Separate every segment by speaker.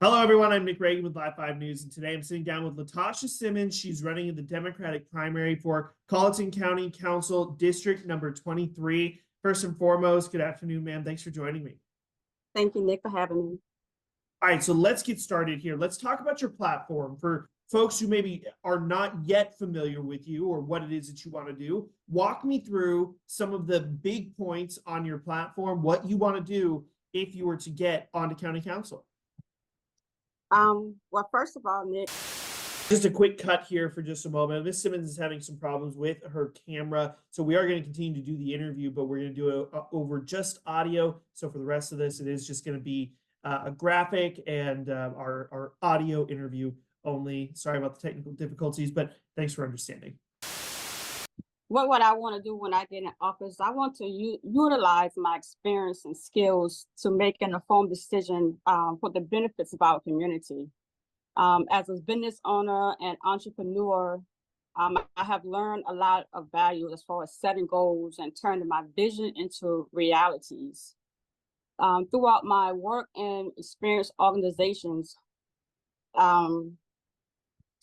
Speaker 1: Hello, everyone. I'm Nick Reagan with Live 5 News, and today I'm sitting down with Latosia Simmons. She's running in the Democratic primary for Colleton County Council District number 23. First and foremost, good afternoon, ma'am. Thanks for joining me.
Speaker 2: Thank you, Nick, for having me.
Speaker 1: All right, so let's get started here. Let's talk about your platform for folks who maybe are not yet familiar with you or what it is that you want to do. Walk me through some of the big points on your platform, what you want to do if you were to get onto county council.
Speaker 2: Well, first of all, Nick,
Speaker 1: just a quick cut here for just a moment. Miss Simmons is having some problems with her camera, so we are going to continue to do the interview, but we're going to do it over just audio. So for the rest of this, it is just going to be a graphic and our audio interview only. Sorry about the technical difficulties, but thanks for understanding.
Speaker 2: What I want to do when I get in office, I want to utilize my experience and skills to make an informed decision for the benefits of our community. As a business owner and entrepreneur, I have learned a lot of value as far as setting goals and turning my vision into realities. Throughout my work in experienced organizations,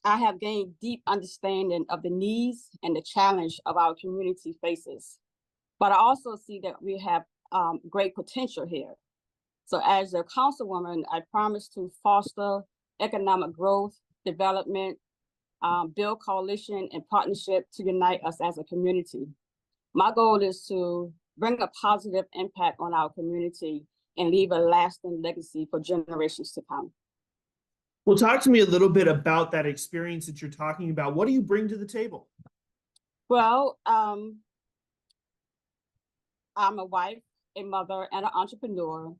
Speaker 2: I have gained deep understanding of the needs and the challenge of our community faces. But I also see that we have great potential here. So as a councilwoman, I promise to foster economic growth, development, build coalition and partnership to unite us as a community. My goal is to bring a positive impact on our community and leave a lasting legacy for generations to come.
Speaker 1: Well, talk to me a little bit about that experience that you're talking about. What do you bring to the table?
Speaker 2: Well, I'm a wife, a mother, and an entrepreneur.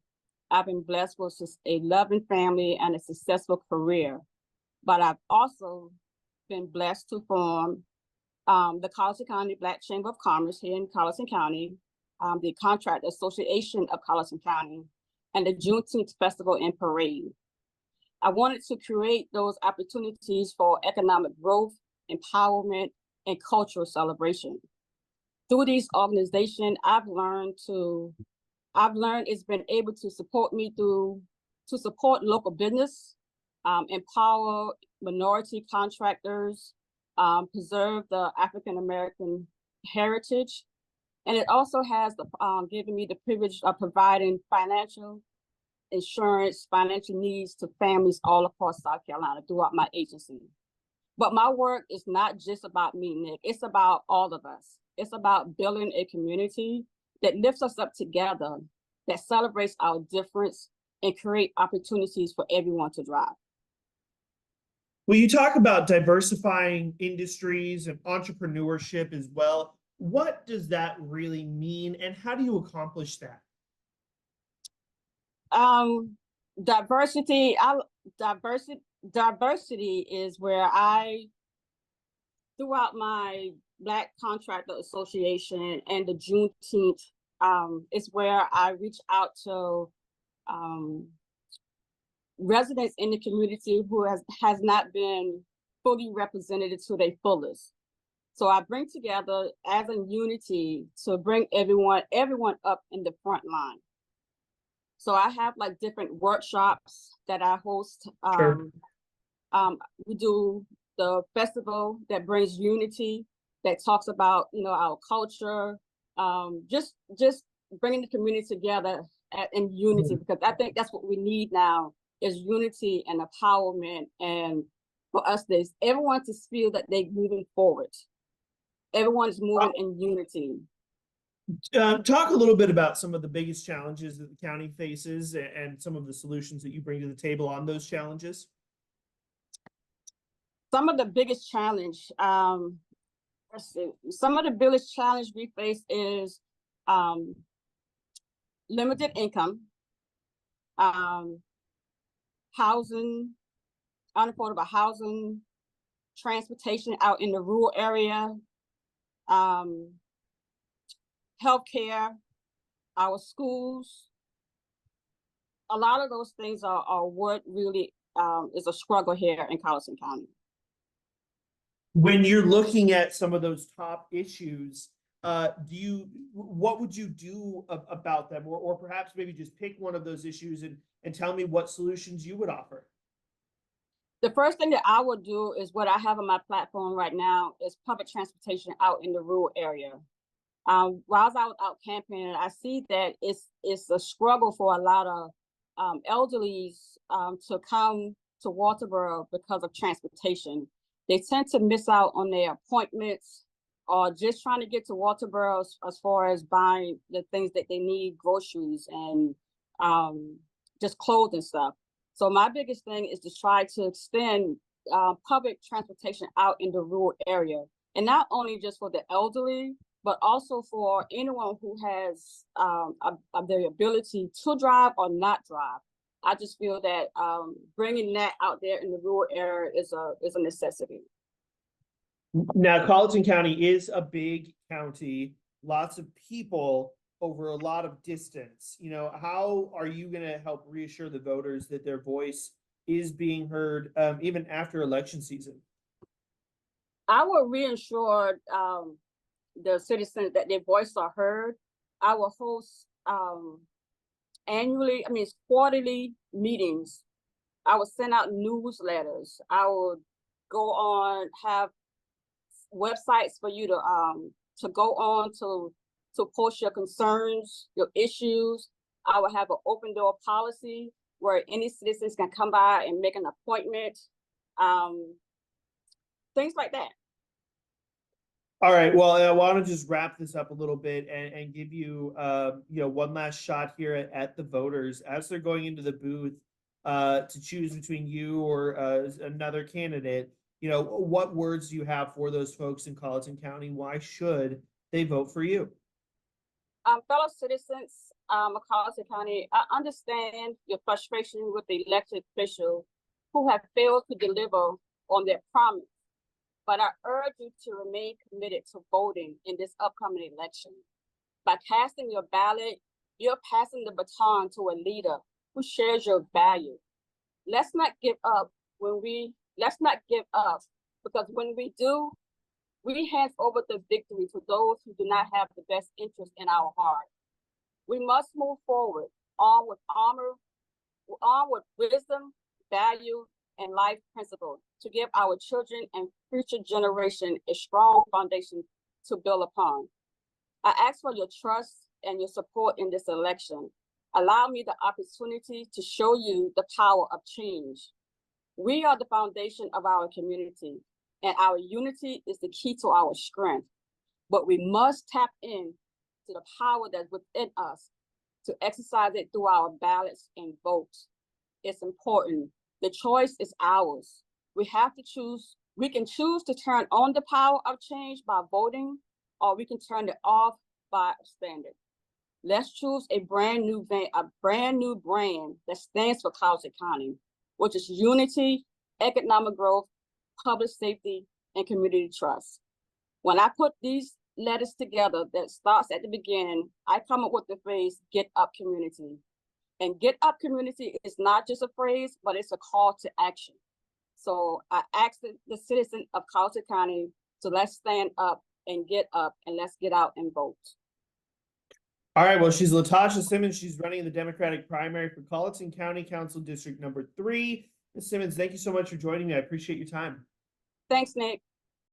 Speaker 2: I've been blessed with a loving family and a successful career, but I've also been blessed to form the Colleton County Black Chamber of Commerce here in Colleton County, the Contract Association of Colleton County, and the Juneteenth Festival and Parade. I wanted to create those opportunities for economic growth, empowerment, and cultural celebration. Through these organizations, I've learned it's been able to support me to support local business, empower minority contractors, preserve the African-American heritage. And it also has given me the privilege of providing financial insurance, financial needs to families all across South Carolina throughout my agency. But my work is not just about me, Nick. It's about all of us. It's about building a community that lifts us up together, that celebrates our difference and create opportunities for everyone to thrive.
Speaker 1: Well, you talk about diversifying industries and entrepreneurship as well. What does that really mean, and how do you accomplish that?
Speaker 2: Diversity is where throughout my Black Contractor Association and the Juneteenth, is where I reach out to residents in the community who has not been fully represented to their fullest. So I bring together as a unity to bring everyone up in the front line. So I have like different workshops that I host.
Speaker 1: Sure.
Speaker 2: We do the festival that brings unity, that talks about, our culture, just bringing the community together in unity, because I think that's what we need now is unity and empowerment, and for us, everyone to feel that they're moving forward. Everyone is moving in unity.
Speaker 1: Talk a little bit about some of the biggest challenges that the county faces and some of the solutions that you bring to the table on those challenges.
Speaker 2: Some of the biggest challenge, we face is limited income, housing, unaffordable housing, transportation out in the rural area, healthcare, our schools. A lot of those things are what really is a struggle here in Colleton County.
Speaker 1: When you're looking at some of those top issues, what would you do about them, or perhaps maybe just pick one of those issues and tell me what solutions you would offer?
Speaker 2: The first thing that I would do is what I have on my platform right now is public transportation out in the rural area. While I was out campaigning, I see that it's a struggle for a lot of elderlies to come to Walterboro because of transportation. They tend to miss out on their appointments or just trying to get to Walterboro as far as buying the things that they need, groceries and just clothes and stuff. So my biggest thing is to try to extend public transportation out in the rural area, and not only just for the elderly, but also for anyone who has the ability to drive or not drive. I just feel that bringing that out there in the rural area is a necessity.
Speaker 1: Now, Colleton County is a big county, lots of people over a lot of distance. You know, how are you going to help reassure the voters that their voice is being heard even after election season?
Speaker 2: I will reassure the citizens that their voices are heard. I will host quarterly meetings. I will send out newsletters. I will go on, have websites for you to go on to post your concerns, your issues. I will have an open door policy where any citizens can come by and make an appointment, things like that.
Speaker 1: All right. Well, I want to just wrap this up a little bit and give you, one last shot here at the voters as they're going into the booth to choose between you or another candidate. You know, what words do you have for those folks in Colleton County? Why should they vote for you?
Speaker 2: Fellow citizens of Colleton County, I understand your frustration with the elected officials who have failed to deliver on their promise. But I urge you to remain committed to voting in this upcoming election. By casting your ballot, you're passing the baton to a leader who shares your value. Let's not give up because when we do, we hand over the victory to those who do not have the best interest in our heart. We must move forward, armed with wisdom, value, and life principles to give our children and future generation a strong foundation to build upon. I ask for your trust and your support in this election. Allow me the opportunity to show you the power of change. We are the foundation of our community, and our unity is the key to our strength. But we must tap in to the power that's within us to exercise it through our ballots and votes. It's important. The choice is ours. We have to choose. We can choose to turn on the power of change by voting, or we can turn it off by abstaining. Let's choose a brand new brand that stands for Colleton County, which is unity, economic growth, public safety, and community trust. When I put these letters together that starts at the beginning, I come up with the phrase, "Get up community." And "Get up community" is not just a phrase, but it's a call to action. So I ask the citizens of Colleton County to let's stand up and let's get out and vote.
Speaker 1: All right. Well, she's Latosia Simmons. She's running in the Democratic primary for Colleton County Council District number 3. Ms. Simmons, thank you so much for joining me. I appreciate your time.
Speaker 2: Thanks, Nick.